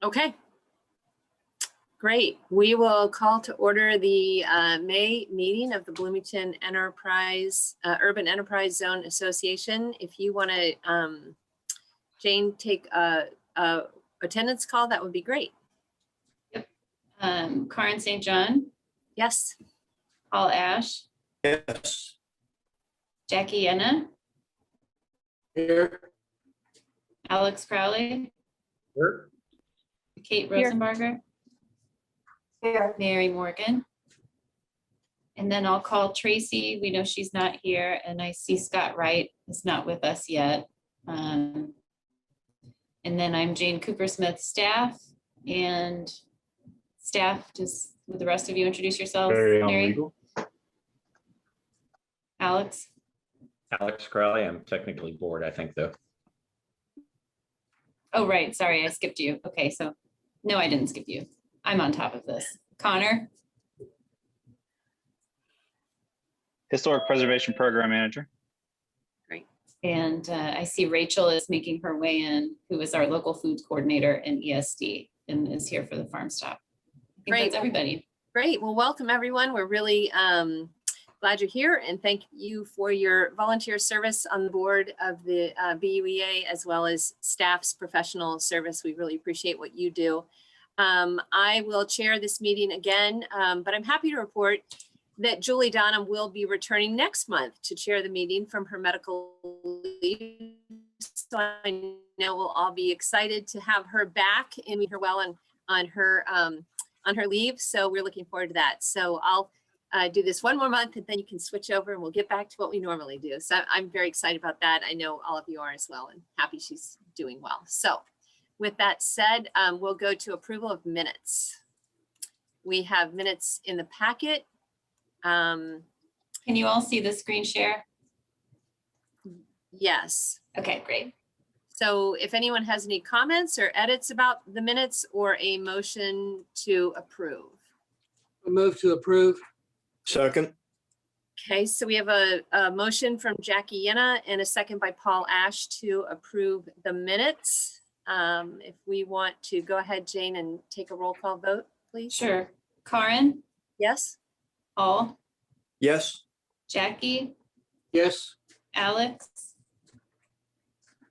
Okay. Great. We will call to order the May meeting of the Bloomington Urban Enterprise Zone Association. If you want to, Jane, take a attendance call, that would be great. Yep. Karen St. John. Yes. Paul Ash. Yes. Jackie Yenna. Here. Alex Crowley. Here. Kate Rosenbarger. Here. Mary Morgan. And then I'll call Tracy. We know she's not here. And I see Scott Wright is not with us yet. And then I'm Jane Cooper Smith, staff. And staff, just would the rest of you introduce yourselves? Mary? Alex? Alex Crowley, I'm technically bored, I think, though. Oh, right. Sorry, I skipped you. Okay, so no, I didn't skip you. I'm on top of this. Connor? Historic Preservation Program Manager. Great. And I see Rachel is making her way in, who is our local foods coordinator in ESD and is here for the farm stop. I think that's everybody. Great. Well, welcome everyone. We're really glad you're here, and thank you for your volunteer service on the board of the BUEA, as well as staff's professional service. We really appreciate what you do. I will chair this meeting again, but I'm happy to report that Julie Donham will be returning next month to chair the meeting from her medical leave. So I know we'll all be excited to have her back and meet her well on her leave. So we're looking forward to that. So I'll do this one more month and then you can switch over and we'll get back to what we normally do. So I'm very excited about that. I know all of you are as well, and happy she's doing well. So with that said, we'll go to approval of minutes. We have minutes in the packet. Can you all see the screen share? Yes. Okay, great. So if anyone has any comments or edits about the minutes or a motion to approve. I move to approve. Second. Okay, so we have a motion from Jackie Yenna and a second by Paul Ash to approve the minutes. If we want to go ahead, Jane, and take a roll call vote, please. Sure. Karen? Yes. Paul? Yes. Jackie? Yes. Alex?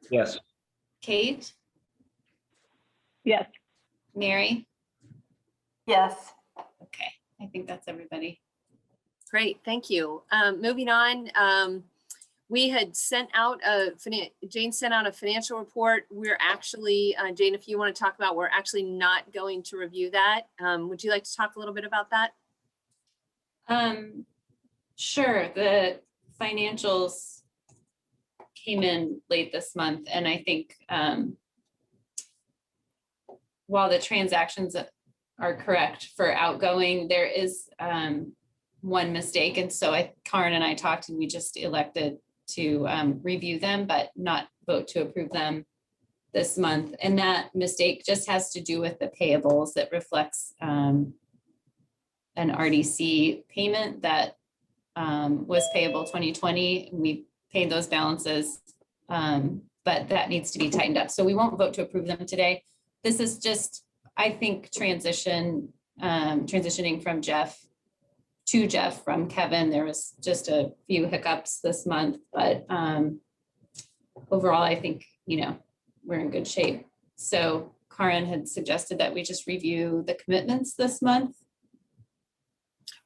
Yes. Kate? Yes. Mary? Yes. Okay, I think that's everybody. Great, thank you. Moving on, we had sent out Jane sent out a financial report. We're actually, Jane, if you want to talk about, we're actually not going to review that. Would you like to talk a little bit about that? Sure. The financials came in late this month, and I think while the transactions are correct for outgoing, there is one mistake. And so Karen and I talked, and we just elected to review them, but not vote to approve them this month. And that mistake just has to do with the payables that reflects an RDC payment that was payable 2020. We paid those balances, but that needs to be tightened up. So we won't vote to approve them today. This is just, I think, transitioning from Jeff to Jeff from Kevin. There was just a few hiccups this month, but overall, I think, we're in good shape. So Karen had suggested that we just review the commitments this month.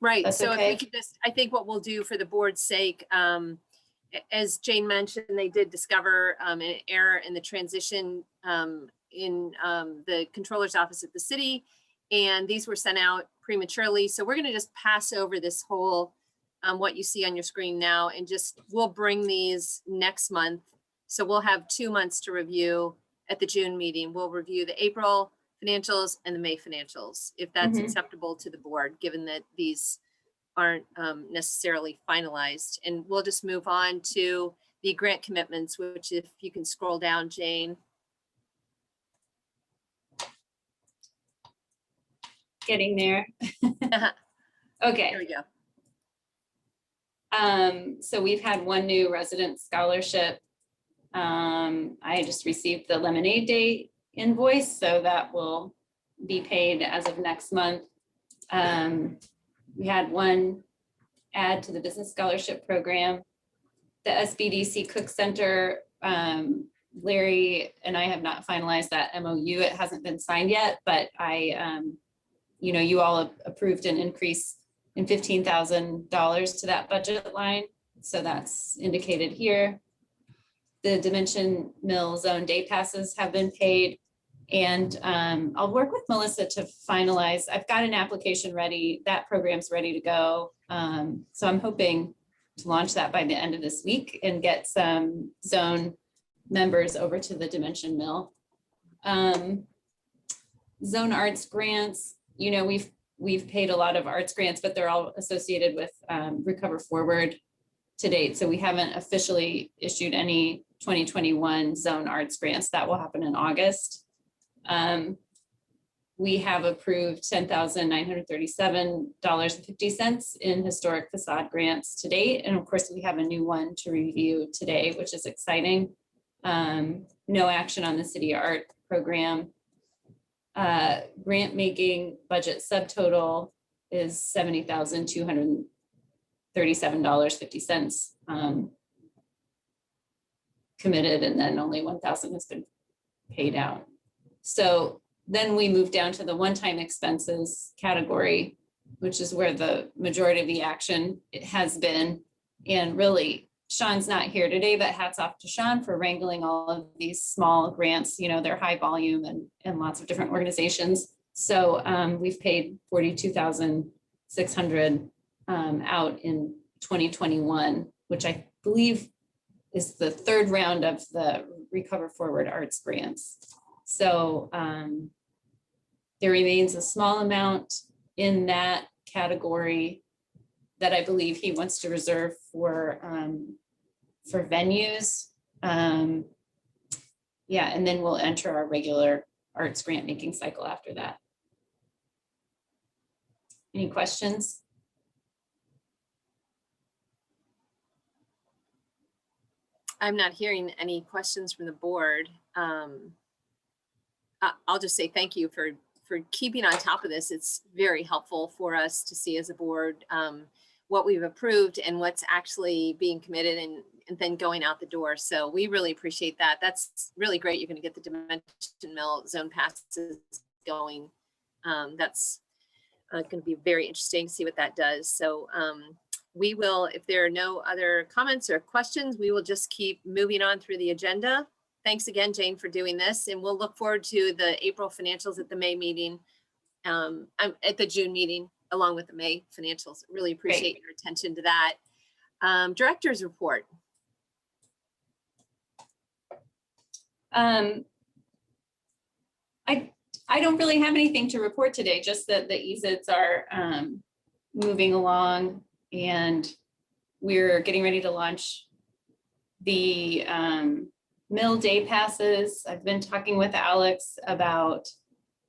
Right. That's so okay. if we could just, I think what we'll do for the board's sake, as Jane mentioned, they did discover an error in the transition in the controller's office at the city, and these were sent out prematurely. So we're going to just pass over this whole what you see on your screen now, and just we'll bring these next month. So we'll have 2 months to review at the June meeting. We'll review the April financials and the May financials, if that's acceptable to the board, given that these aren't necessarily finalized. And we'll just move on to the grant commitments, which if you can scroll down, Jane. Getting there. Okay. Here we go. So we've had one new resident scholarship. I just received the Lemonade Day invoice, so that will be paid as of next month. We had one add to the business scholarship program. The SBDC Cook Center, Larry and I have not finalized that MOU. It hasn't been signed yet, but you all approved an increase in $15,000 to that budget line. So that's indicated here. The Dimension Mill Zone day passes have been paid. And I'll work with Melissa to finalize. I've got an application ready. That program's ready to go. So I'm hoping to launch that by the end of this week and get some zone members over to the Dimension Mill. Zone arts grants, we've paid a lot of arts grants, but they're all associated with Recover Forward to date. So we haven't officially issued any 2021 zone arts grants. That will happen in August. We have approved $10,937.50 in historic facade grants to date. And of course, we have a new one to review today, which is exciting. No action on the city art program. Grant making budget subtotal is $70,237.50 committed, and then only 1,000 has been paid out. So then we move down to the one-time expenses category, which is where the majority of the action has been. And really, Sean's not here today, but hats off to Sean for wrangling all of these small grants. They're high volume and lots of different organizations. So we've paid $42,600 out in 2021, which I believe is the third round of the Recover Forward Arts grants. So there remains a small amount in that category that I believe he wants to reserve for venues. And then we'll enter our regular arts grant making cycle after that. Any questions? I'm not hearing any questions from the board. I'll just say thank you for keeping on top of this. It's very helpful for us to see as a board what we've approved and what's actually being committed and then going out the door. So we really appreciate that. That's really great. You're going to get the Dimension Mill zone passes going. That's going to be very interesting to see what that does. So we will, if there are no other comments or questions, we will just keep moving on through the agenda. Thanks again, Jane, for doing this. And we'll look forward to the April financials at the May meeting, at the June meeting, along with the May financials. Really appreciate your attention to that. Director's report. I don't really have anything to report today, just that the EZIDs are moving along and we're getting ready to launch the mill day passes. I've been talking with Alex about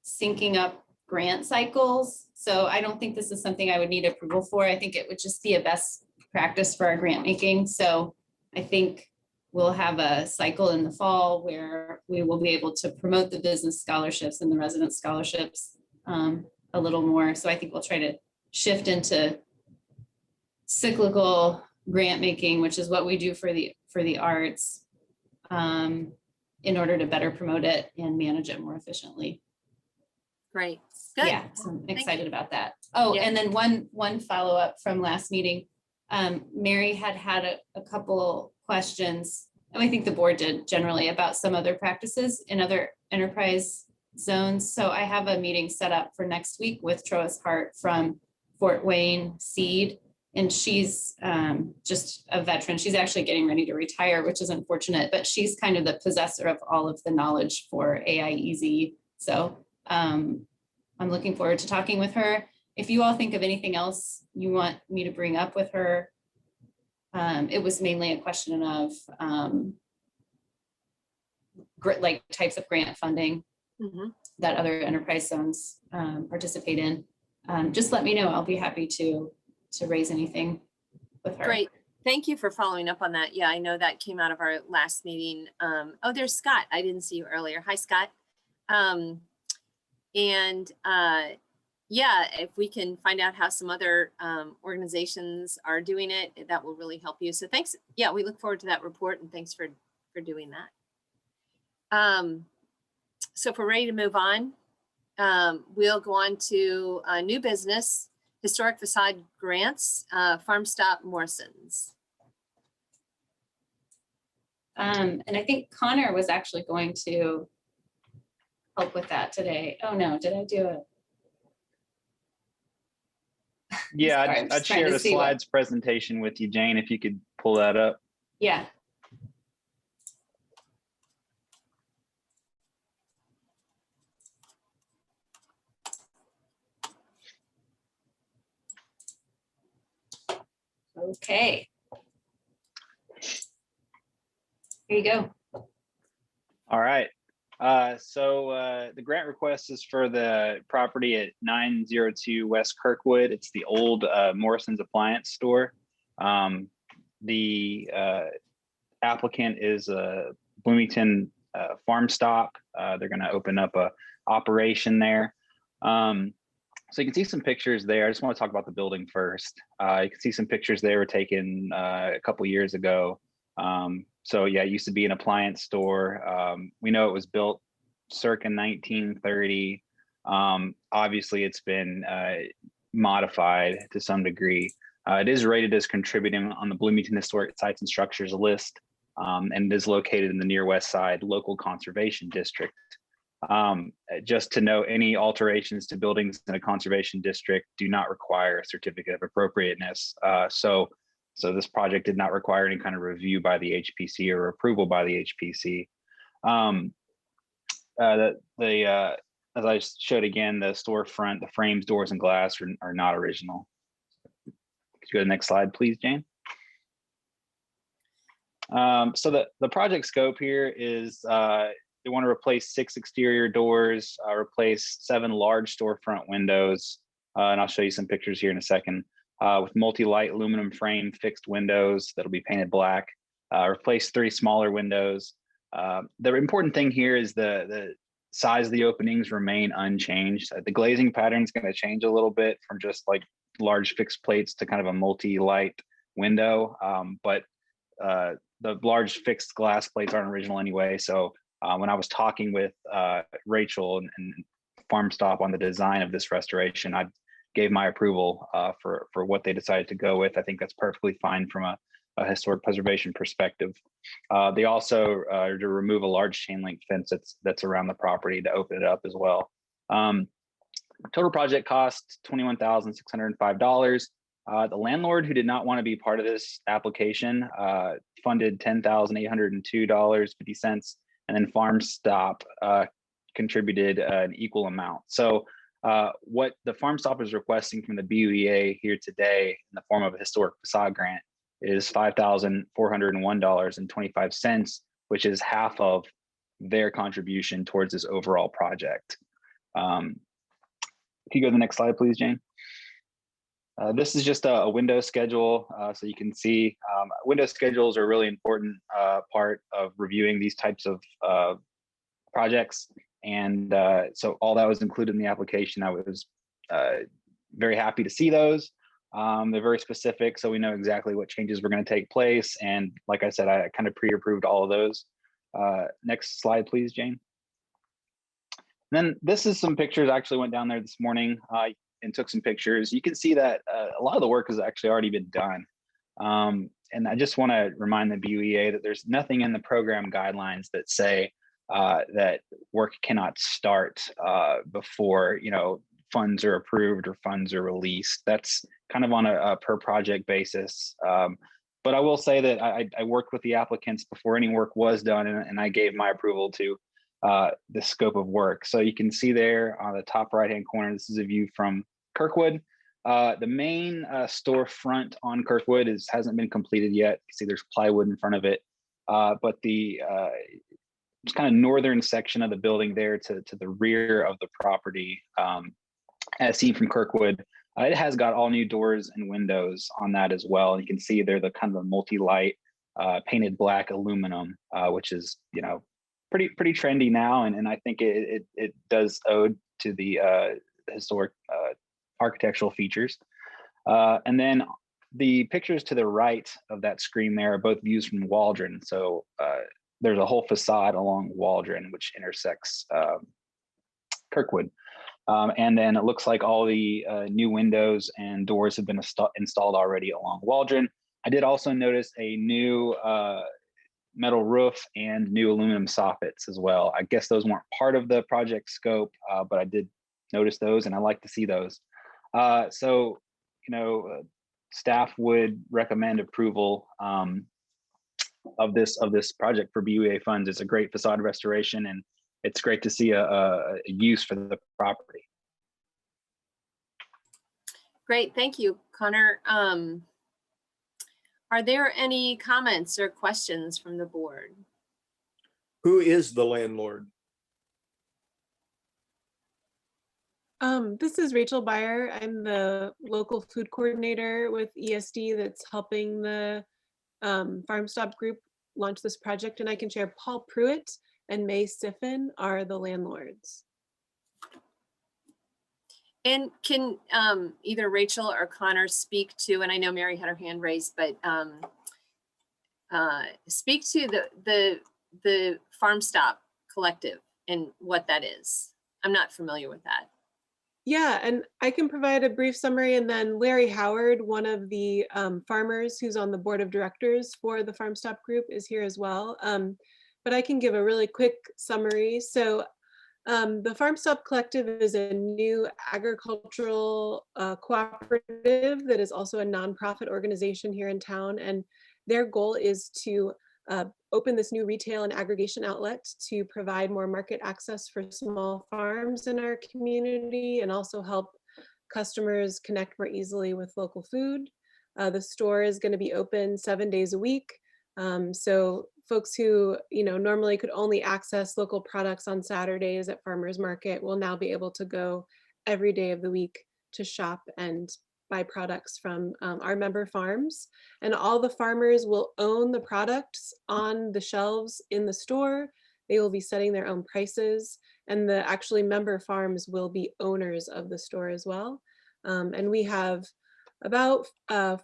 syncing up grant cycles. So I don't think this is something I would need approval for. I think it would just be a best practice for our grant making. So I think we'll have a cycle in the fall where we will be able to promote the business scholarships and the resident scholarships a little more. So I think we'll try to shift into cyclical grant making, which is what we do for the arts, in order to better promote it and manage it more efficiently. Great. Good. Yeah, so I'm excited about that. Oh, Yeah. and then one follow-up from last meeting. Mary had a couple questions, and I think the board did generally, about some other practices in other enterprise zones. So I have a meeting set up for next week with Troas Hart from Fort Wayne Seed. And she's just a veteran. She's actually getting ready to retire, which is unfortunate, but she's kind of the possessor of all of the knowledge for AIEZ. So I'm looking forward to talking with her. If you all think of anything else you want me to bring up with her, it was mainly a question of like types of grant funding that other enterprise zones participate in. Just let me know. I'll be happy to raise anything with her. Great. Thank you for following up on that. Yeah, I know that came out of our last meeting. Oh, there's Scott. I didn't see you earlier. Hi, Scott. And yeah, if we can find out how some other organizations are doing it, that will really help you. So thanks. Yeah, we look forward to that report, and thanks for doing that. So if we're ready to move on, we'll go on to new business, historic facade grants, Farmstop Morrison's. And I think Connor was actually going to help with that today. Oh no, did I do it? Yeah, Sorry, I'm I'd just trying share to the see what- slides presentation with you, Jane, if you could pull that up. Yeah. Okay. Here you go. All right. The grant request is for the property at 902 West Kirkwood. It's the old Morrison's appliance store. The applicant is Bloomington Farmstop. They're going to open up a operation there. So you can see some pictures there. I just want to talk about the building first. You can see some pictures they were taken a couple years ago. So yeah, it used to be an appliance store. We know it was built circa 1930. Obviously, it's been modified to some degree. It is rated as contributing on the Bloomington Historic Sites and Structures list, and it is located in the Near West Side Local Conservation District. Just to note, any alterations to buildings in a conservation district do not require a certificate of appropriateness. So this project did not require any kind of review by the HPC or approval by the HPC. As I showed again, the storefront, the frames, doors, and glass are not original. Could you go to the next slide, please, Jane? So the project scope here is they want to replace 6 exterior doors, replace 7 large storefront windows, and I'll show you some pictures here in a second, with multi-light aluminum frame fixed windows that'll be painted black, replace 3 smaller windows. The important thing here is the size of the openings remain unchanged. The glazing pattern is going to change a little bit from just like large fixed plates to kind of a multi-light window, but the large fixed glass plates aren't original anyway. So when I was talking with Rachel and Farmstop on the design of this restoration, I gave my approval for what they decided to go with. I think that's perfectly fine from a historic preservation perspective. They also are to remove a large chain link fence that's around the property to open it up as well. Total project cost $21,605. The landlord, who did not want to be part of this application, funded $10,802.50, and then Farmstop contributed an equal amount. So what the Farmstop is requesting from the BUEA here today in the form of a historic facade grant is $5,401.25, which is half of their contribution towards this overall project. Can you go to the next slide, please, Jane? This is just a window schedule, so you can see window schedules are a really important part of reviewing these types of projects. And so all that was included in the application. I was very happy to see those. They're very specific, so we know exactly what changes were going to take place. And like I said, I kind of pre-approved all of those. Next slide, please, Jane. And then this is some pictures. I actually went down there this morning and took some pictures. You can see that a lot of the work has actually already been done. And I just want to remind the BUEA that there's nothing in the program guidelines that say that work cannot start before funds are approved or funds are released. That's kind of on a per project basis. But I will say that I worked with the applicants before any work was done, and I gave my approval to the scope of work. So you can see there on the top right-hand corner, this is a view from Kirkwood. The main storefront on Kirkwood hasn't been completed yet. You see there's plywood in front of it, but the just kind of northern section of the building there to the rear of the property, as seen from Kirkwood, it has got all new doors and windows on that as well. And you can see they're the kind of a multi-light painted black aluminum, which is, pretty trendy now, and I think it does ode to the historic architectural features. And then the pictures to the right of that screen there are both views from Waldron. So there's a whole facade along Waldron which intersects Kirkwood. And then it looks like all the new windows and doors have been installed already along Waldron. I did also notice a new metal roof and new aluminum soffits as well. I guess those weren't part of the project scope, but I did notice those, and I like to see those. So, staff would recommend approval of this project for BUA funds. It's a great facade restoration, and it's great to see a use for the property. Great, thank you, Connor. Are there any comments or questions from the board? Who is the landlord? This is Rachel Beyer. I'm the local food coordinator with ESD that's helping the Farmstop group launch this project, and I can share Paul Pruitt and May Siffin are the landlords. And can either Rachel or Connor speak to, and I know Mary had her hand raised, but speak to the Farmstop Collective and what that is? I'm not familiar with that. Yeah, and I can provide a brief summary, and then Larry Howard, one of the farmers who's on the board of directors for the Farmstop group, is here as well. But I can give a really quick summary. So the Farmstop Collective is a new agricultural cooperative that is also a nonprofit organization here in town, and their goal is to open this new retail and aggregation outlet to provide more market access for small farms in our community and also help customers connect more easily with local food. The store is going to be open 7 days a week. So folks who normally could only access local products on Saturdays at farmers market will now be able to go every day of the week to shop and buy products from our member farms. And all the farmers will own the products on the shelves in the store. They will be setting their own prices, and the actually member farms will be owners of the store as well. And we have about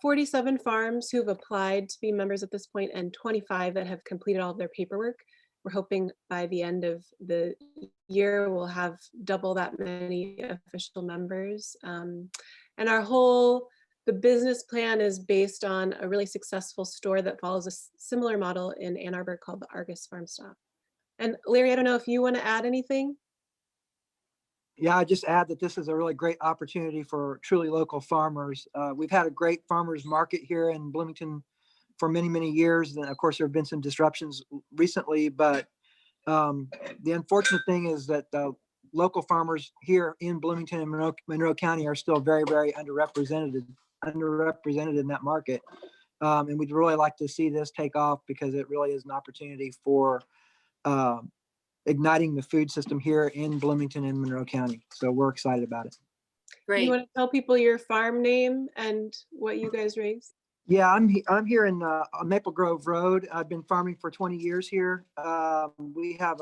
47 farms who've applied to be members at this point and 25 that have completed all of their paperwork. We're hoping by the end of the year, we'll have double that many official members. And the business plan is based on a really successful store that follows a similar model in Ann Arbor called the Argus Farmstop. And Larry, I don't know if you want to add anything? Yeah, I just add that this is a really great opportunity for truly local farmers. We've had a great farmers market here in Bloomington for many, many years. And of course, there have been some disruptions recently, but the unfortunate thing is that the local farmers here in Bloomington and Monroe County are still very, very underrepresented in that market. And we'd really like to see this take off because it really is an opportunity for igniting the food system here in Bloomington and Monroe County. So we're excited about it. Great. You want to tell people your farm name and what you guys raise? Yeah, I'm here in Maple Grove Road. I've been farming for 20 years here. We have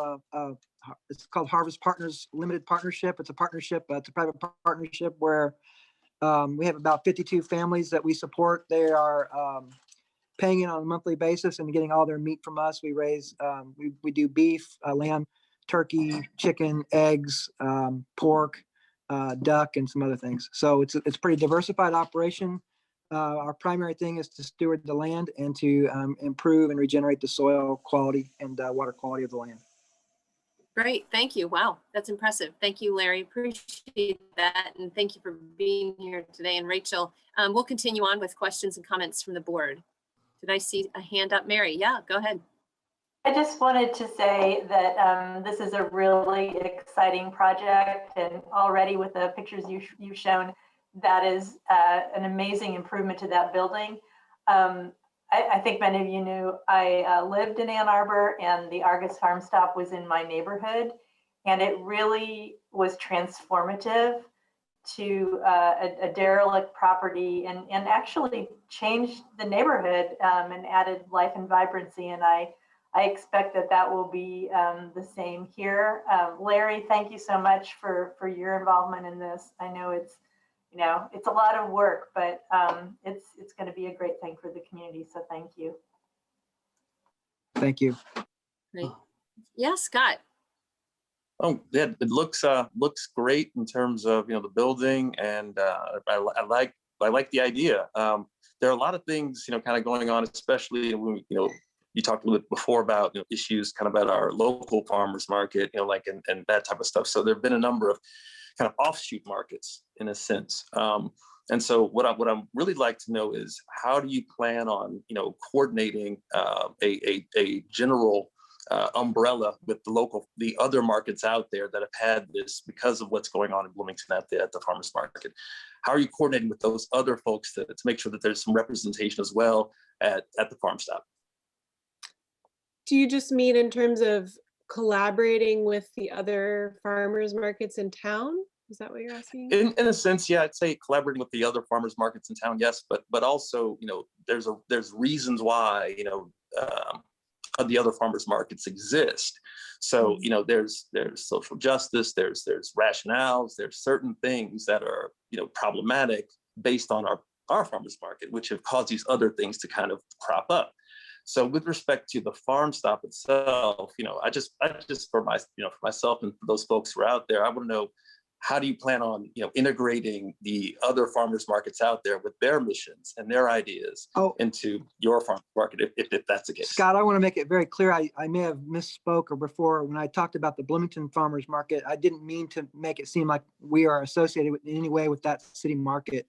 it's called Harvest Partners Limited Partnership. It's a partnership. It's a private partnership where we have about 52 families that we support. They are paying in on a monthly basis and getting all their meat from us. We raise, we do beef, lamb, turkey, chicken, eggs, pork, duck, and some other things. So it's a pretty diversified operation. Our primary thing is to steward the land and to improve and regenerate the soil quality and water quality of the land. Great, thank you. Wow, that's impressive. Thank you, Larry. Appreciate that. And thank you for being here today. And Rachel, we'll continue on with questions and comments from the board. Did I see a hand up? Mary, yeah, go ahead. I just wanted to say that this is a really exciting project, and already with the pictures you've shown, that is an amazing improvement to that building. I think many of you knew I lived in Ann Arbor, and the Argus Farmstop was in my neighborhood, and it really was transformative to a derelict property and actually changed the neighborhood and added life and vibrancy. And I I expect that that will be the same here. Larry, thank you so much for your involvement in this. I know it's, it's a lot of work, but it's going to be a great thing for the community. So thank you. Thank you. Great. Yeah, Scott. Oh, yeah, it looks great in terms of the building, and I like the idea. There are a lot of things kind of going on, especially when you talked a little bit before about issues kind of at our local farmers market, like and that type of stuff. So there have been a number of kind of offshoot markets in a sense. And so what I really like to know is, how do you plan on coordinating a general umbrella with the other markets out there that have had this because of what's going on in Bloomington at the farmers market? How are you coordinating with those other folks to make sure that there's some representation as well at the Farmstop? Do you just mean in terms of collaborating with the other farmers markets in town? Is that what you're asking? In a sense, yeah, I'd say collaborating with the other farmers markets in town, yes, but also there's reasons why the other farmers markets exist. So there's social justice, there's rationales, there's certain things that are problematic based on our farmers market, which have caused these other things to kind of crop up. So with respect to the Farmstop itself, I just for myself and for those folks who are out there, I want to know, how do you plan on integrating the other farmers markets out there with their missions and their ideas into your farm market, if that's the case? Scott, I want to make it very clear. I may have misspoke or before when I talked about the Bloomington farmers market. I didn't mean to make it seem like we are associated in any way with that city market.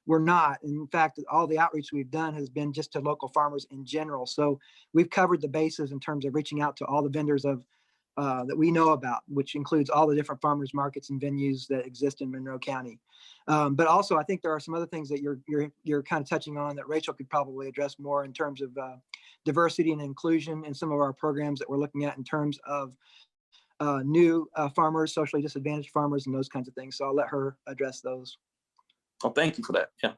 We're not. In fact, all the outreach we've done has been just to local farmers in general. So we've covered the bases in terms of reaching out to all the vendors that we know about, which includes all the different farmers markets and venues that exist in Monroe County. But also, I think there are some other things that you're kind of touching on that Rachel could probably address more in terms of diversity and inclusion in some of our programs that we're looking at in terms of new farmers, socially disadvantaged farmers, and those kinds of things. So I'll let her address those. Well, thank you for that. Yeah.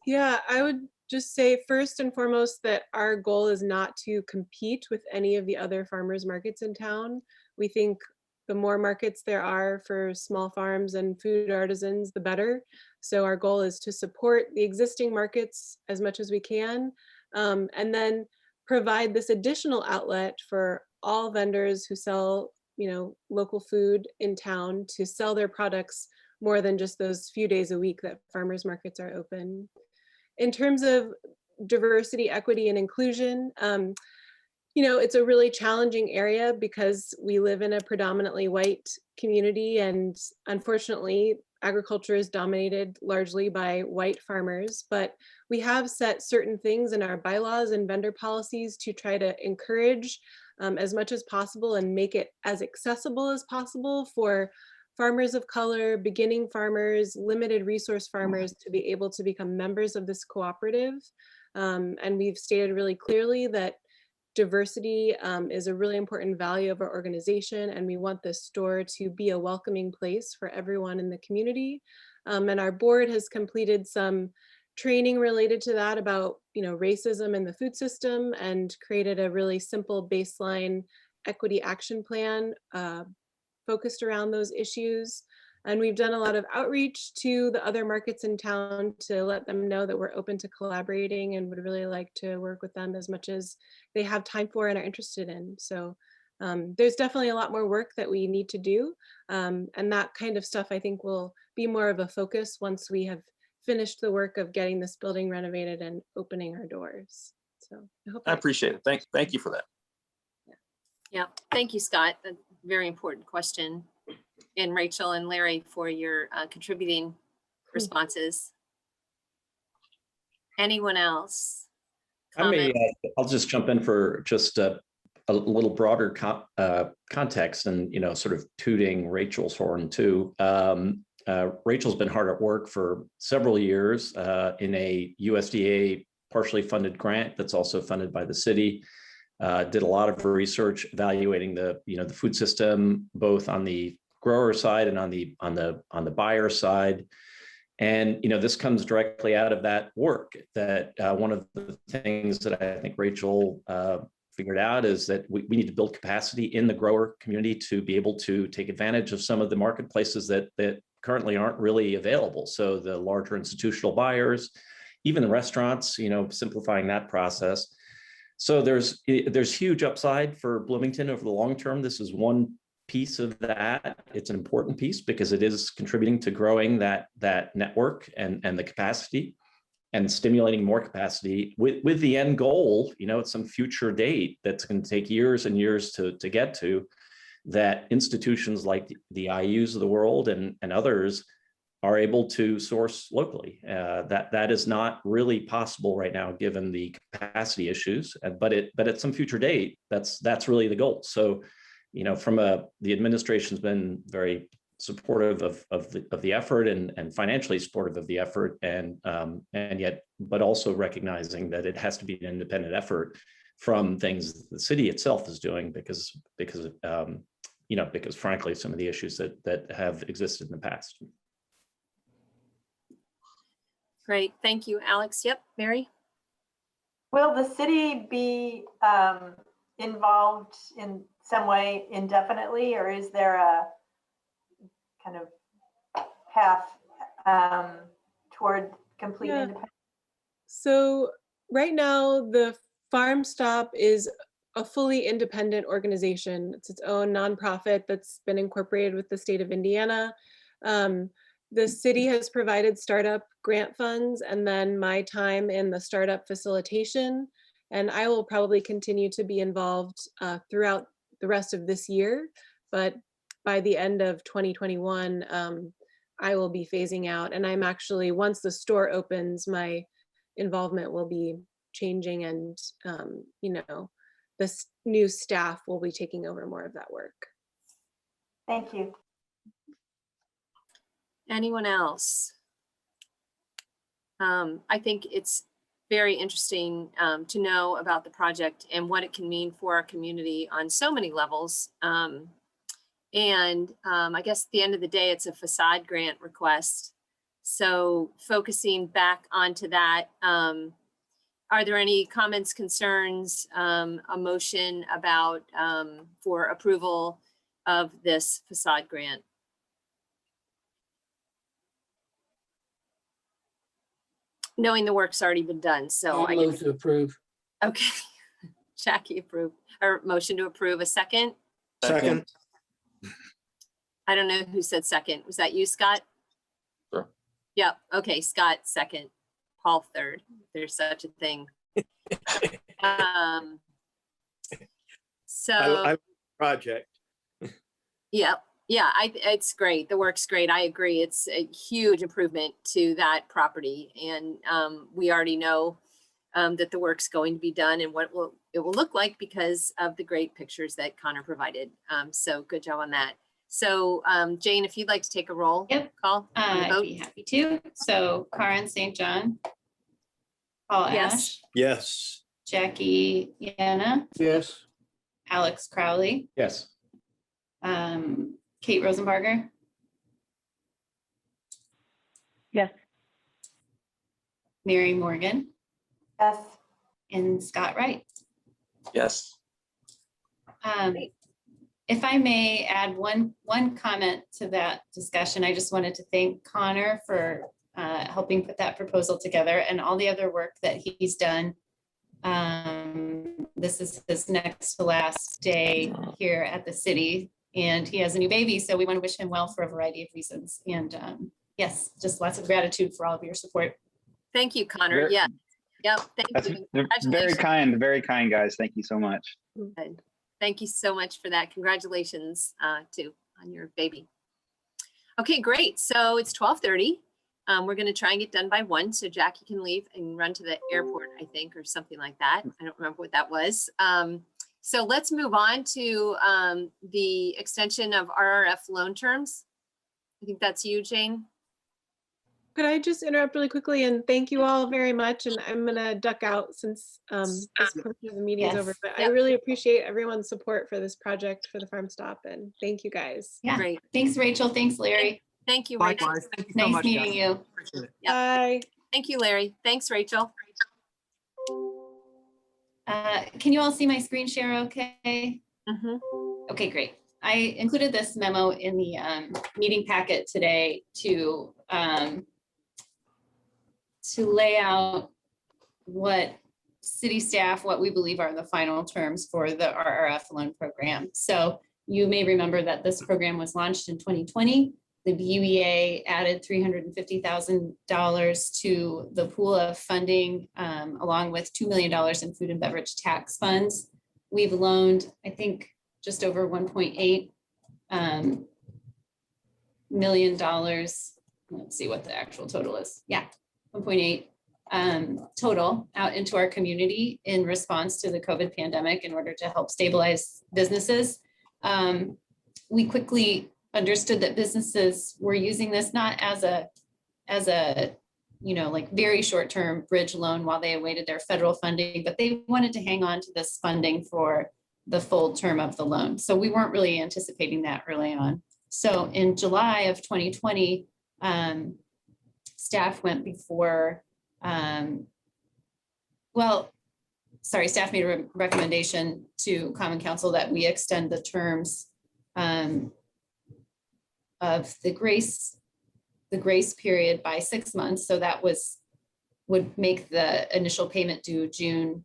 Yeah, I would just say first and foremost that our goal is not to compete with any of the other farmers markets in town. We think the more markets there are for small farms and food artisans, the better. So our goal is to support the existing markets as much as we can, and then provide this additional outlet for all vendors who sell, local food in town to sell their products more than just those few days a week that farmers markets are open. In terms of diversity, equity, and inclusion, it's a really challenging area because we live in a predominantly white community, and unfortunately, agriculture is dominated largely by white farmers. But we have set certain things in our bylaws and vendor policies to try to encourage as much as possible and make it as accessible as possible for farmers of color, beginning farmers, limited resource farmers to be able to become members of this cooperative. And we've stated really clearly that diversity is a really important value of our organization, and we want this store to be a welcoming place for everyone in the community. And our board has completed some training related to that about racism in the food system, and created a really simple baseline equity action plan focused around those issues. And we've done a lot of outreach to the other markets in town to let them know that we're open to collaborating and would really like to work with them as much as they have time for and are interested in. So there's definitely a lot more work that we need to do. And that kind of stuff I think will be more of a focus once we have finished the work of getting this building renovated and opening our doors. So I hope I appreciate it. Thank you for that. Yeah, thank you, Scott. A very important question. And Rachel and Larry for your contributing responses. Anyone else? I'll just jump in for just a little broader context and, sort of tooting Rachel's horn too. Rachel's been hard at work for several years in a USDA partially funded grant that's also funded by the city. Did a lot of research evaluating the food system, both on the grower side and on the buyer side. And this comes directly out of that work. That one of the things that I think Rachel figured out is that we need to build capacity in the grower community to be able to take advantage of some of the marketplaces that currently aren't really available. So the larger institutional buyers, even the restaurants, simplifying that process. So there's huge upside for Bloomington over the long term. This is one piece of that. It's an important piece because it is contributing to growing that network and the capacity and stimulating more capacity with the end goal, at some future date that's going to take years and years to get to, that institutions like the IUs of the world and others are able to source locally. That is not really possible right now, given the capacity issues, but at some future date, that's really the goal. So, the administration's been very supportive of the effort and financially supportive of the effort, but also recognizing that it has to be an independent effort from things the city itself is doing because frankly, some of the issues that have existed in the past. Great, thank you, Alex. Yep, Mary? Will the city be involved in some way indefinitely, or is there a kind of path toward complete independence? So right now, the Farmstop is a fully independent organization. It's its own nonprofit that's been incorporated with the state of Indiana. The city has provided startup grant funds and then my time in the startup facilitation. And I will probably continue to be involved throughout the rest of this year. But by the end of 2021, I will be phasing out. And I'm actually, once the store opens, my involvement will be changing and, this new staff will be taking over more of that work. Thank you. Anyone else? I think it's very interesting to know about the project and what it can mean for our community on so many levels. I guess at the end of the day, it's a facade grant request. So focusing back onto that, are there any comments, concerns, a motion about for approval of this facade grant? Knowing the work's already been done, so I move to approve. Okay, Jackie approved, or motion to approve. A second? Second. I don't know who said second. Was that you, Scott? Sure. Yep. Okay, Scott second. Paul third. If there's such a thing. I project. Yep. Yeah, it's great. The work's great. I agree. It's a huge improvement to that property. And we already know that the work's going to be done and what it will look like because of the great pictures that Connor provided. So good job on that. So Jane, if you'd like to take a roll call. I'd be happy to. So Karen St. John. Paul Yes. Ash. Yes. Jackie Yana. Yes. Alex Crowley. Yes. Kate Rosenbarger. Yes. Mary Morgan. Yes. And Scott Wright. Yes. If I may add one comment to that discussion, I just wanted to thank Connor for helping put that proposal together and all the other work that he's done. This is his next to last day here at the city, and he has a new baby, so we want to wish him well for a variety of reasons. And yes, just lots of gratitude for all of your support. Thank you, Connor. Yeah. Yep. That's Thank you. very kind, guys. Thank you so much. Good. Thank you so much for that. Congratulations too on your baby. Okay, great. So it's 12:30. We're going to try and get done by 1 so Jackie can leave and run to the airport, I think, or something like that. I don't remember what that was. So let's move on to the extension of RRF loan terms. I think that's you, Jane. Could I just interrupt really quickly and thank you all very much? And I'm gonna duck out since this portion of the meeting is over. Yes. But I really appreciate everyone's support for this project for the Farmstop, and thank you guys. Yeah. Great. Thanks, Rachel. Thanks, Larry. Thank you, Rachel. Likewise. Thank you so Nice much, meeting guys. you. Appreciate it. Yep. Bye. Thank you, Larry. Thanks, Rachel. Can you all see my screen share okay? Mhm. Okay, great. I included this memo in the meeting packet today to lay out what city staff, what we believe are the final terms for the RRF loan program. So you may remember that this program was launched in 2020. The BUEA added $350,000 to the pool of funding, along with $2 million in food and beverage tax funds. We've loaned, I think, just over $1.8 million. Let's see what the actual total is. Yeah, 1.8 total out into our community in response to the COVID pandemic in order to help stabilize businesses. We quickly understood that businesses were using this not as a like very short-term bridge loan while they awaited their federal funding, but they wanted to hang on to this funding for the full term of the loan. So we weren't really anticipating that early on. So in July of 2020, staff went before, staff made a recommendation to Common Council that we extend the terms of the grace period by 6 months. So that would make the initial payment due June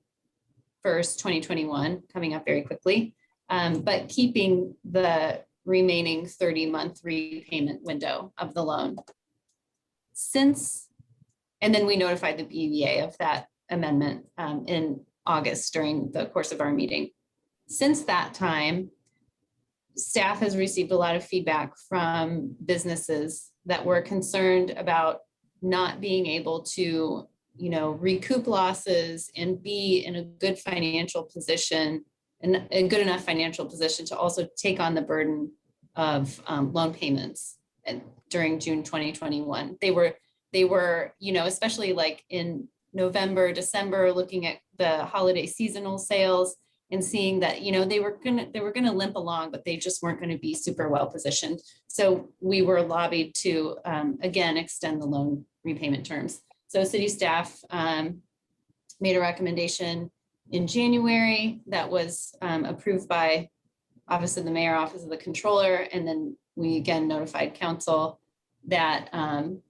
1st, 2021, coming up very quickly, but keeping the remaining 30-month repayment window of the loan. And then we notified the BUEA of that amendment in August during the course of our meeting. Since that time, staff has received a lot of feedback from businesses that were concerned about not being able to, recoup losses and be in a good financial position and a good enough financial position to also take on the burden of loan payments during June 2021. They were, especially like in November, December, looking at the holiday seasonal sales and seeing that, they were gonna limp along, but they just weren't going to be super well positioned. So we were lobbied to again extend the loan repayment terms. So city staff made a recommendation in January that was approved by obviously the mayor, office of the controller, and then we again notified council that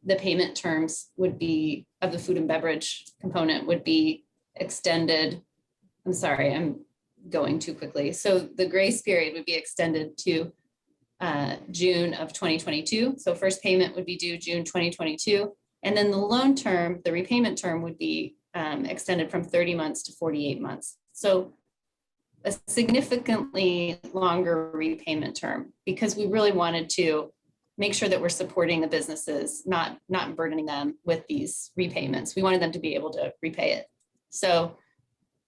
the payment terms would be of the food and beverage component would be extended. I'm sorry, I'm going too quickly. So the grace period would be extended to June of 2022. So first payment would be due June 2022. And then the loan term, the repayment term would be extended from 30 months to 48 months. So a significantly longer repayment term because we really wanted to make sure that we're supporting the businesses, not burdening them with these repayments. We wanted them to be able to repay it. So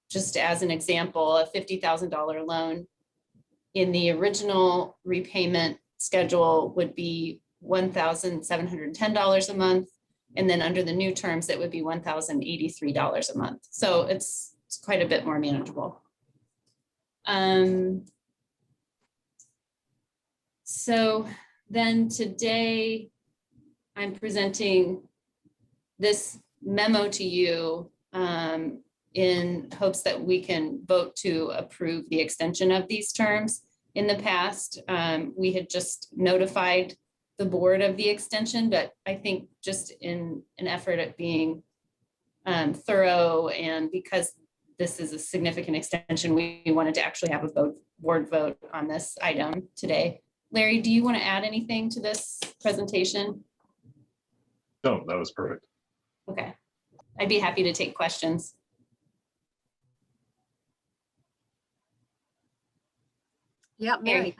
just as an example, a $50,000 loan in the original repayment schedule would be $1,710 a month. And then under the new terms, it would be $1,083 a month. So it's quite a bit more manageable. So then today I'm presenting this memo to you in hopes that we can vote to approve the extension of these terms. In the past, we had just notified the board of the extension, but I think just in an effort at being thorough and because this is a significant extension, we wanted to actually have a board vote on this item today. Larry, do you want to add anything to this presentation? No, that was perfect. Okay, I'd be happy to take questions. Yeah, Mary.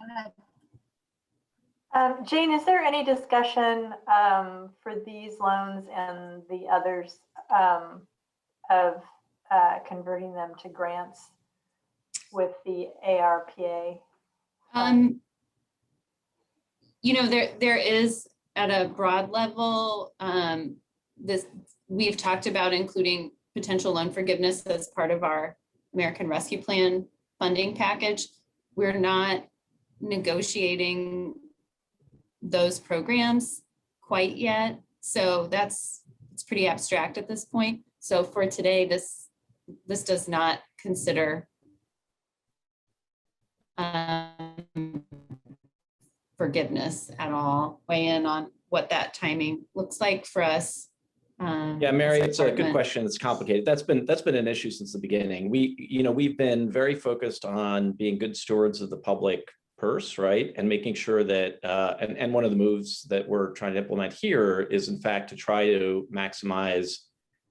Jane, is there any discussion for these loans and the others of converting them to grants with the ARPA? There is at a broad level, we've talked about including potential loan forgiveness as part of our American Rescue Plan funding package. We're not negotiating those programs quite yet. So it's pretty abstract at this point. So for today, this this does not consider forgiveness at all. Weigh in on what that timing looks like for us. Yeah, Mary, as it's a good department. question. It's complicated. That's been an issue since the beginning. We've been very focused on being good stewards of the public purse, right? And making sure that, and one of the moves that we're trying to implement here is in fact to try to maximize,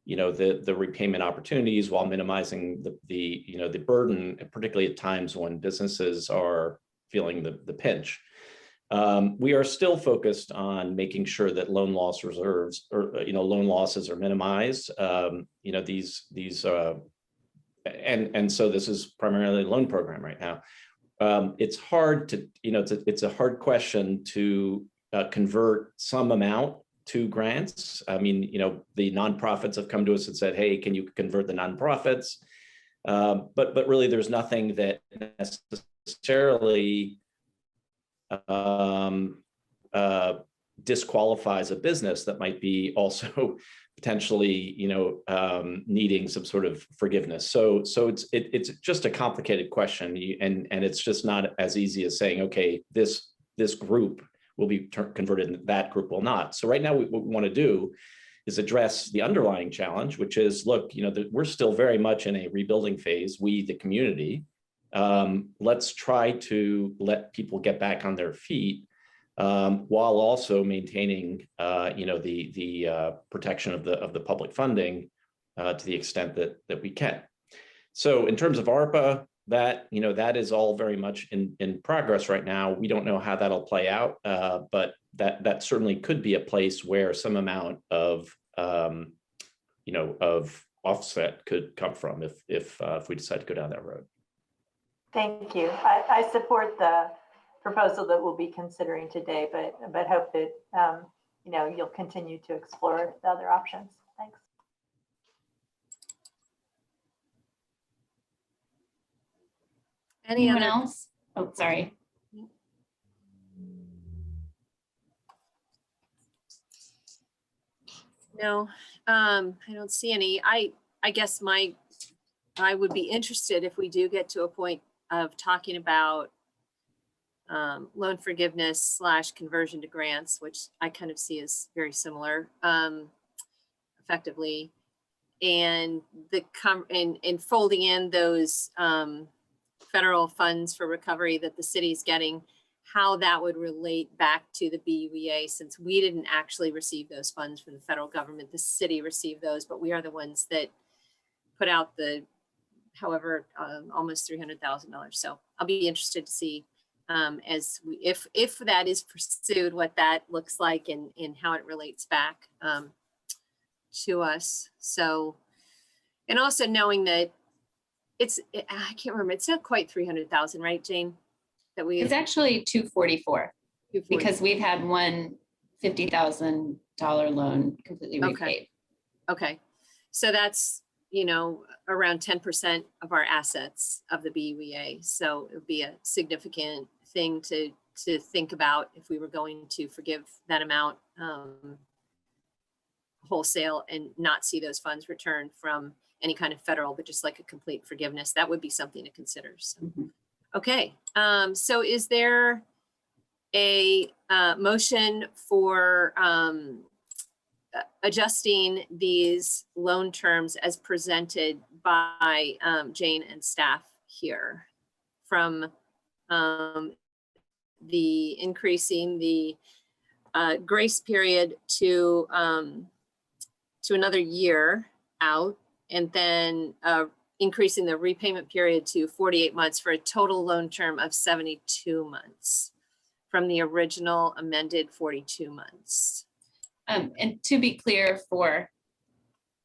the repayment opportunities while minimizing the burden, particularly at times when businesses are feeling the pinch. We are still focused on making sure that loan loss reserves or loan losses are minimized. And so this is primarily a loan program right now. It's hard to it's a hard question to convert some amount to grants. I mean, the nonprofits have come to us and said, "Hey, can you convert the nonprofits?" But really, there's nothing that necessarily disqualifies a business that might be also potentially, needing some sort of forgiveness. So it's just a complicated question, and it's just not as easy as saying, okay, this group will be converted and that group will not. So right now, what we want to do is address the underlying challenge, which is, look, we're still very much in a rebuilding phase. We, the community. Let's try to let people get back on their feet while also maintaining, the protection of the public funding to the extent that we can. So in terms of ARPA, that is all very much in progress right now. We don't know how that'll play out, but that certainly could be a place where some amount of offset could come from if we decide to go down that road. Thank you. I support the proposal that we'll be considering today, but hope that you'll continue to explore the other options. Thanks. Anyone else? Oh, sorry. No, I don't see any. I guess I would be interested if we do get to a point of talking about loan forgiveness / conversion to grants, which I kind of see as very similar effectively, and and folding in those federal funds for recovery that the city's getting, how that would relate back to the BUEA, since we didn't actually receive those funds from the federal government. The city received those, but we are the ones that put out the almost $300,000. So I'll be interested to see if that is pursued, what that looks like and how it relates back to us. So, and also knowing that I can't remember, it's not quite 300,000, right, Jane? It's actually 244 because we've had one $50,000 loan completely repaid. Okay. So that's, around 10% of our assets of the BUEA. So it would be a significant thing to think about if we were going to forgive that amount wholesale and not see those funds returned from any kind of federal, but just like a complete forgiveness. That would be something to consider. So, okay. So is there a motion for adjusting these loan terms as presented by Jane and staff here, from the increasing the grace period to another year out, and then increasing the repayment period to 48 months for a total loan term of 72 months from the original amended 42 months. And to be clear, for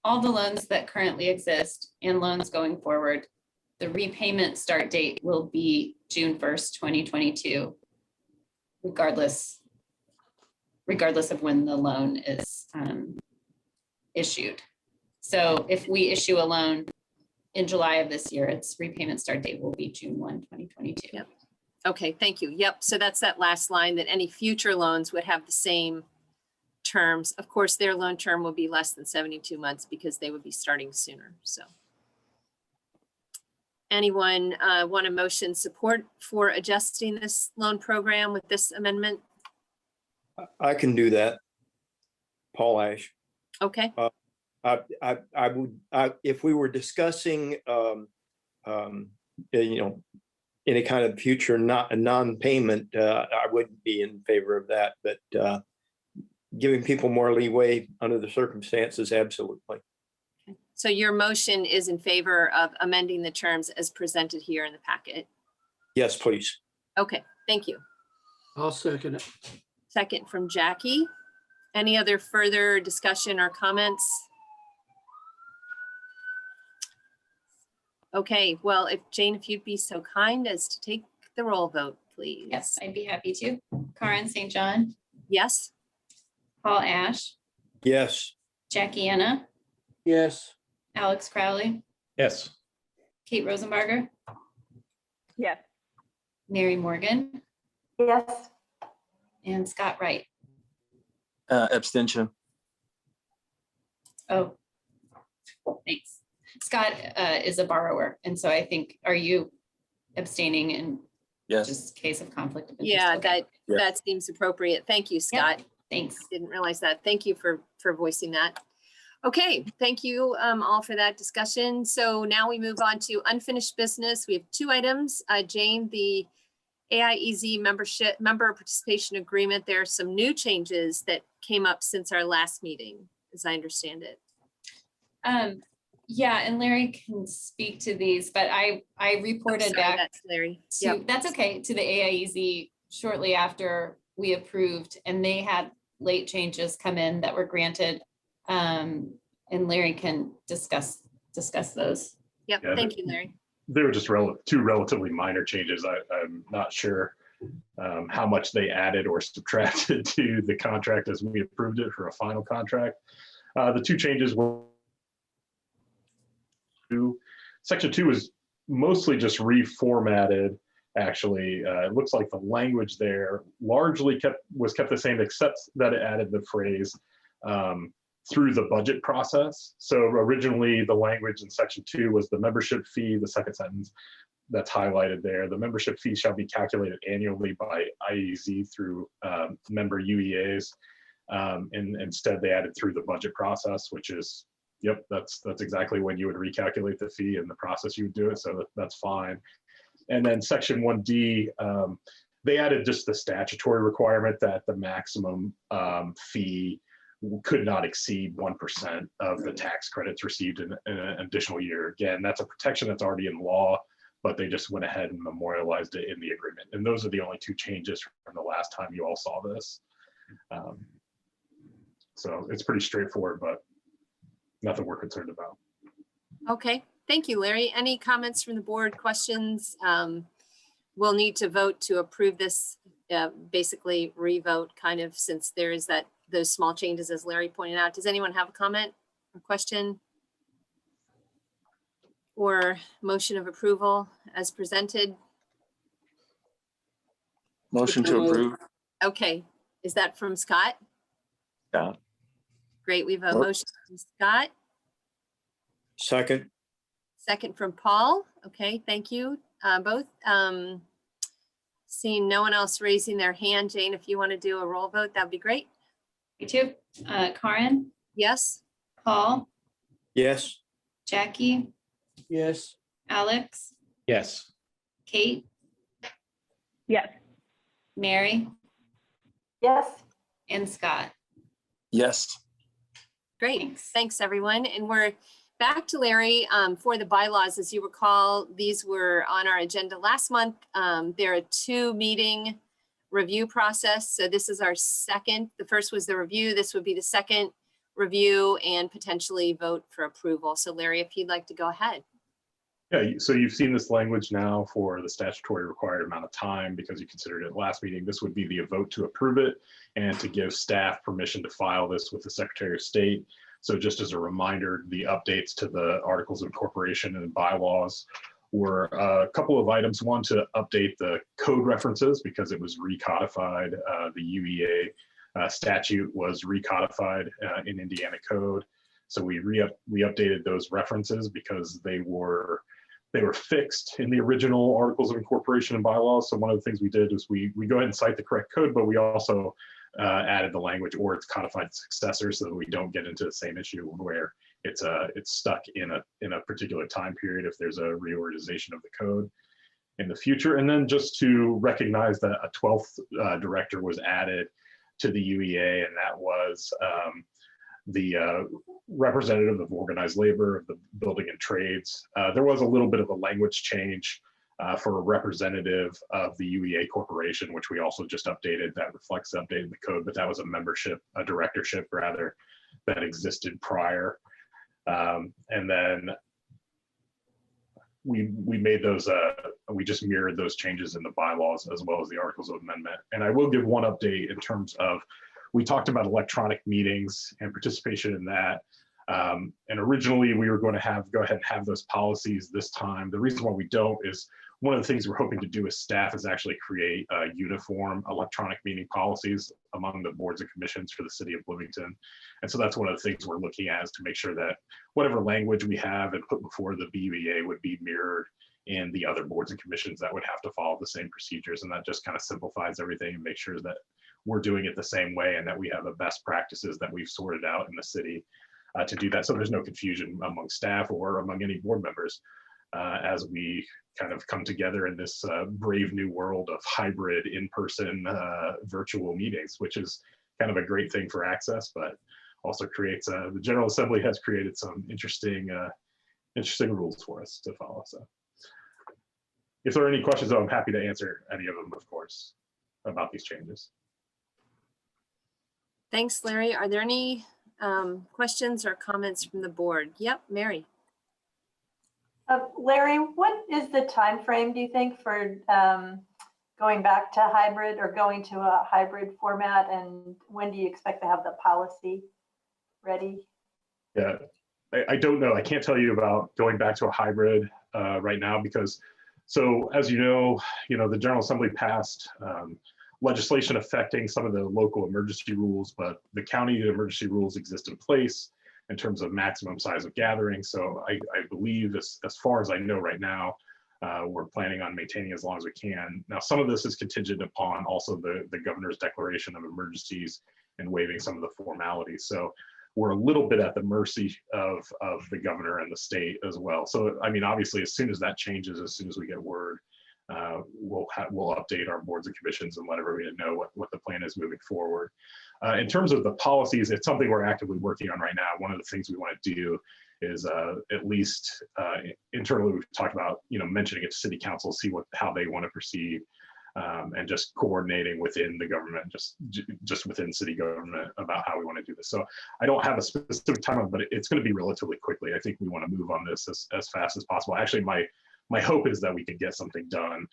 all the loans that currently exist and loans going forward, the repayment start date will be June 1st, 2022, regardless of when the loan is issued. So if we issue a loan in July of this year, its repayment start date will be June 1, 2022. Yep. Okay, thank you. Yep, so that's that last line, that any future loans would have the same terms. Of course, their loan term will be less than 72 months because they would be starting sooner. So, Anyone want a motion support for adjusting this loan program with this amendment? I can do that. Paul Ash. Okay, I would, if we were discussing, any kind of future non-payment, I wouldn't be in favor of that, but giving people more leeway under the circumstances, absolutely. so your motion is in favor of amending the terms as presented here in the packet. Yes, please. Okay, thank you. I'll second it. Second from Jackie. Any other further discussion or comments? Okay, well, if Jane, if you'd be so kind as to take the roll vote, please. Yes, I'd be happy to. Karen St. John, Yes, Paul Ash, Yes. Jackie Anna, Yes. Alex Crowley, Yes. Kate Rosenbarger, Yes. Mary Morgan, Yes. and Scott Wright. Abstention. Oh, thanks. Scott is a borrower, and so I think, are you abstaining in Yes. just case of conflict of interest? yeah, Okay, that seems appropriate. Thank you, Scott. thanks. Didn't realize that. Thank you for voicing that. Okay, thank you all for that discussion. So now we move on to unfinished business. We have two items. Jane, the AIEZ member participation agreement. There are some new changes that came up since our last meeting, as I understand it. Yeah, and Larry can speak to these, but I reported Sorry, back that's Larry. to, Yep. that's okay, to the AIEZ shortly after we approved, and they had late changes come in that were granted. And Larry can discuss those. Yep, Yeah, thank you, Larry. They were just two relatively minor changes. I'm not sure how much they added or subtracted to the contract as we approved it for a final contract. The two changes were Section 2 is mostly just reformatted. Actually, it looks like the language there largely was kept the same, except that it added the phrase through the budget process. So originally the language in Section 2 was the membership fee, the second sentence that's highlighted there. The membership fee shall be calculated annually by IEZ through member UEAs. And instead they added through the budget process, which is, yep, that's exactly when you would recalculate the fee and the process you would do it. So that's fine. And then Section 1D, they added just the statutory requirement that the maximum fee could not exceed 1% of the tax credits received in an additional year. Again, that's a protection that's already in law, but they just went ahead and memorialized it in the agreement. And those are the only two changes from the last time you all saw this. So it's pretty straightforward, but nothing we're concerned about. Okay, thank you, Larry. Any comments from the board, questions? We'll need to vote to approve this, basically revote kind of, since there is those small changes as Larry pointed out. Does anyone have a comment or question? Or motion of approval as presented? Motion to approve. Okay, is that from Scott? Yeah. Great, we have a Nope. motion from Scott, Second. second from Paul. Okay, thank you both. Seeing no one else raising their hand, Jane, if you want to do a roll vote, that'd be great. Me too. Karen, Yes, Paul, Yes. Jackie, Yes. Alex, Yes. Kate, Yes. Mary, Yes. and Scott. Yes. great. Thanks. Thanks, everyone. And we're back to Larry for the bylaws. As you recall, these were on our agenda last month. They're a 2-meeting review process. So this is our second. The first was the review. This would be the second review and potentially vote for approval. So Larry, if you'd like to go ahead. Yeah, so you've seen this language now for the statutory required amount of time because you considered it last meeting. This would be the vote to approve it and to give staff permission to file this with the Secretary of State. So just as a reminder, the updates to the Articles of Incorporation and bylaws were a couple of items. One, to update the code references because it was recodified. The UEA statute was recodified in Indiana code. So we updated those references because they They were fixed in the original articles of incorporation and bylaws. So one of the things we did is we go ahead and cite the correct code, but we also added the language or its codified successor so that we don't get into the same issue where it's stuck in a particular time period if there's a reorganization of the code in the future. And then just to recognize that a 12th director was added to the UEA, and that was the representative of organized labor of the building and trades. There was a little bit of a language change for a representative of the UEA Corporation, which we also just updated. That reflects the updated the code, but that was a membership, a directorship rather, that existed prior. And then we made those, we just mirrored those changes in the bylaws as well as the articles of amendment. And I will give one update in terms of, we talked about electronic meetings and participation in that. And originally we were going to go ahead and have those policies this time. The reason why we don't is one of the things we're hoping to do as staff is actually create uniform electronic meeting policies among the boards and commissions for the city of Bloomington. And so that's one of the things we're looking at, is to make sure that whatever language we have and put before the BUEA would be mirrored in the other boards and commissions that would have to follow the same procedures. And that just kind of simplifies everything and makes sure that we're doing it the same way and that we have the best practices that we've sorted out in the city to do that. So there's no confusion among staff or among any board members as we kind of come together in this brave new world of hybrid in-person virtual meetings, which is kind of a great thing for access, but also creates, the General Assembly has created some interesting rules for us to follow. So if there are any questions, I'm happy to answer any of them, of course, about these changes. Thanks, Larry. Are there any questions or comments from the board? Yep, Mary. Larry, what is the time frame, do you think, for going back to hybrid or going to a hybrid format, and when do you expect to have the policy ready? Yeah, I don't know. I can't tell you about going back to a hybrid right now because, so as you know, the General Assembly passed legislation affecting some of the local emergency rules, but the county emergency rules exist in place in terms of maximum size of gatherings. So I believe, as far as I know right now, we're planning on maintaining as long as we can. Now, some of this is contingent upon also the governor's declaration of emergencies and waiving some of the formalities. So we're a little bit at the mercy of the governor and the state as well. So, I mean, obviously, as soon as that changes, as soon as we get word, we'll update our boards and commissions and let everybody know what the plan is moving forward. In terms of the policies, it's something we're actively working on right now. One of the things we want to do is at least internally, we've talked about mentioning it to city council, see how they want to proceed, and just coordinating within the government, just within city government about how we want to do this. So I don't have a specific timeline, but it's going to be relatively quickly. I think we want to move on this as fast as possible. Actually, my hope is that we can get something done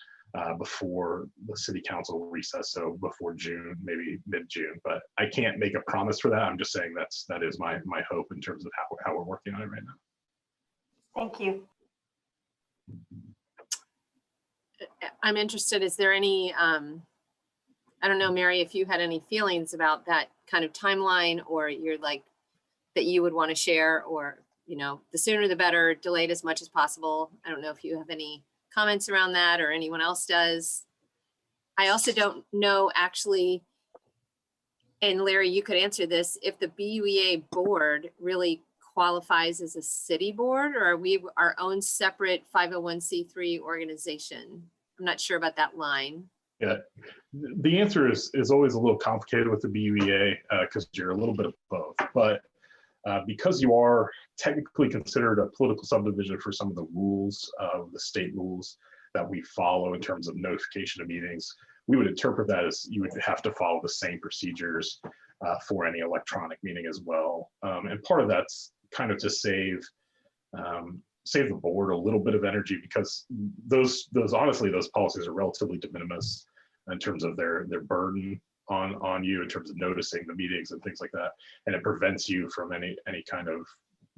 before the city council recess, so before June, maybe mid-June. But I can't make a promise for that. I'm just saying that is my hope in terms of how we're working on it right now. Thank you. I'm interested, is there any, I don't know, Mary, if you had any feelings about that kind of timeline, or you're like, that you would want to share, or, the sooner the better, delayed as much as possible. I don't know if you have any comments around that or anyone else does. I also don't know actually, and Larry, you could answer this, if the BUEA board really qualifies as a city board, or are we our own separate 501c3 organization? I'm not sure about that line. Yeah, the answer is always a little complicated with the BUEA because you're a little bit of both. But because you are technically considered a political subdivision for some of the rules of the state rules that we follow in terms of notification of meetings, we would interpret that as you would have to follow the same procedures for any electronic meeting as well. And part of that's kind of to save the board a little bit of energy, because those honestly, those policies are relatively de minimis in terms of their burden on you in terms of noticing the meetings and things like that. And it prevents you from any kind of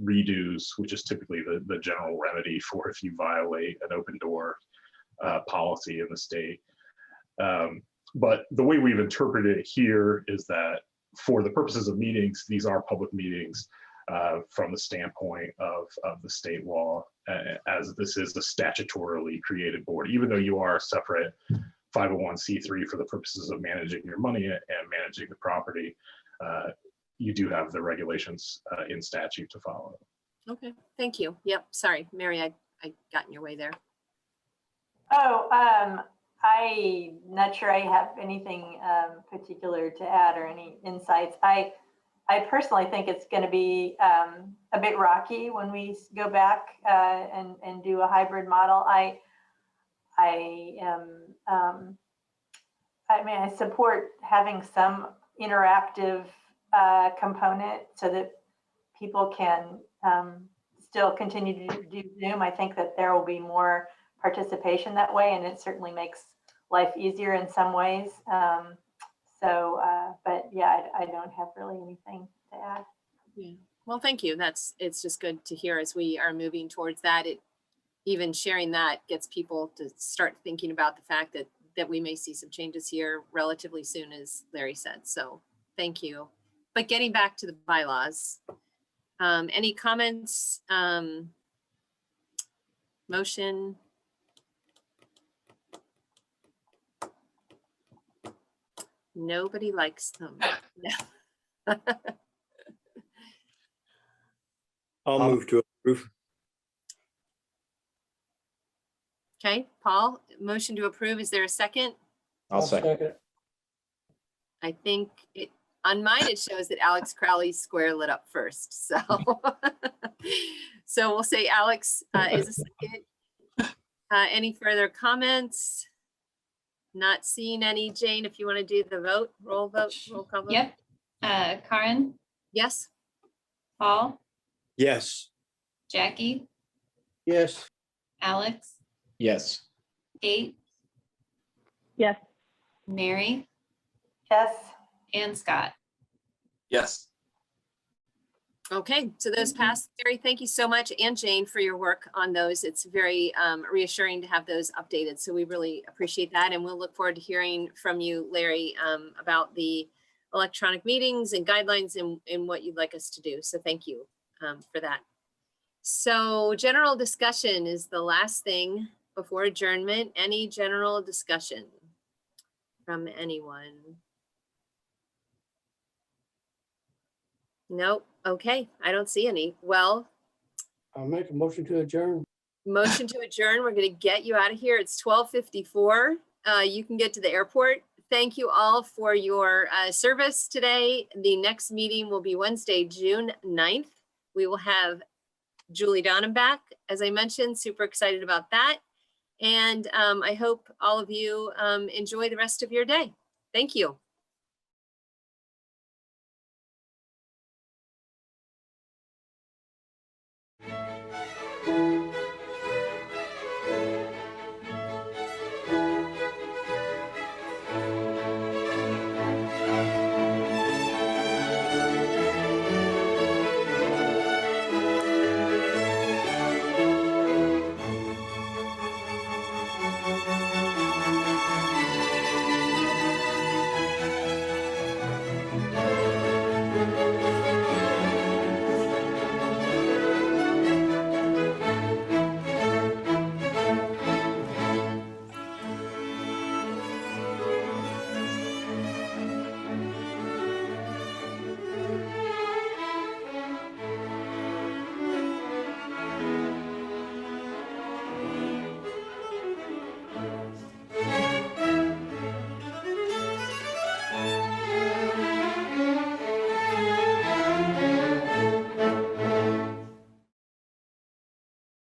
redos, which is typically the general remedy for if you violate an open door policy in the state. But the way we've interpreted it here is that for the purposes of meetings, these are public meetings. from the standpoint of the state law, as this is a statutorily created board, even though you are a separate 501c3 for the purposes of managing your money and managing the property. You do have the regulations in statute to follow. Okay, thank you. Yep, sorry, Mary, I got in your way there. Oh, I'm not sure I have anything particular to add or any insights. I personally think it's going to be a bit rocky when we go back and do a hybrid model. I support having some interactive component so that people can still continue to do Zoom. I think that there will be more participation that way, and it certainly makes life easier in some ways. But yeah, I don't have really anything to add. Yeah. Well, thank you. It's just good to hear as we are moving towards that. Even sharing that gets people to start thinking about the fact that we may see some changes here relatively soon, as Larry said. So thank you. But getting back to the bylaws, any comments, motion? Nobody likes them. No. I'll move to approve. Okay, Paul, motion to approve. Is there a second? I'll second. I think on mine, it shows that Alex Crowley's square lit up first. So, so we'll say Alex is a second. Any further comments? Not seeing any. Jane, if you want to do the vote, roll call vote. Yep. Karen, Yes. Paul, Yes. Jackie, Yes. Alex, Yes. Kate, Yes. Mary, Yes. and Scott. Yes. Okay, so those passed. Terry, thank you so much, and Jane, for your work on those. It's very reassuring to have those updated. So we really appreciate that. And we'll look forward to hearing from you, Larry, about the electronic meetings and guidelines and what you'd like us to do. So thank you for that. So general discussion is the last thing before adjournment. Any general discussion from anyone? Nope. Okay, I don't see any. Well, I'll make a motion to adjourn. motion to adjourn. We're going to get you out of here. It's 12:54. You can get to the airport. Thank you all for your service today. The next meeting will be Wednesday, June 9th. We will have Julie Donham back, as I mentioned. Super excited about that. And I hope all of you enjoy the rest of your day. Thank you.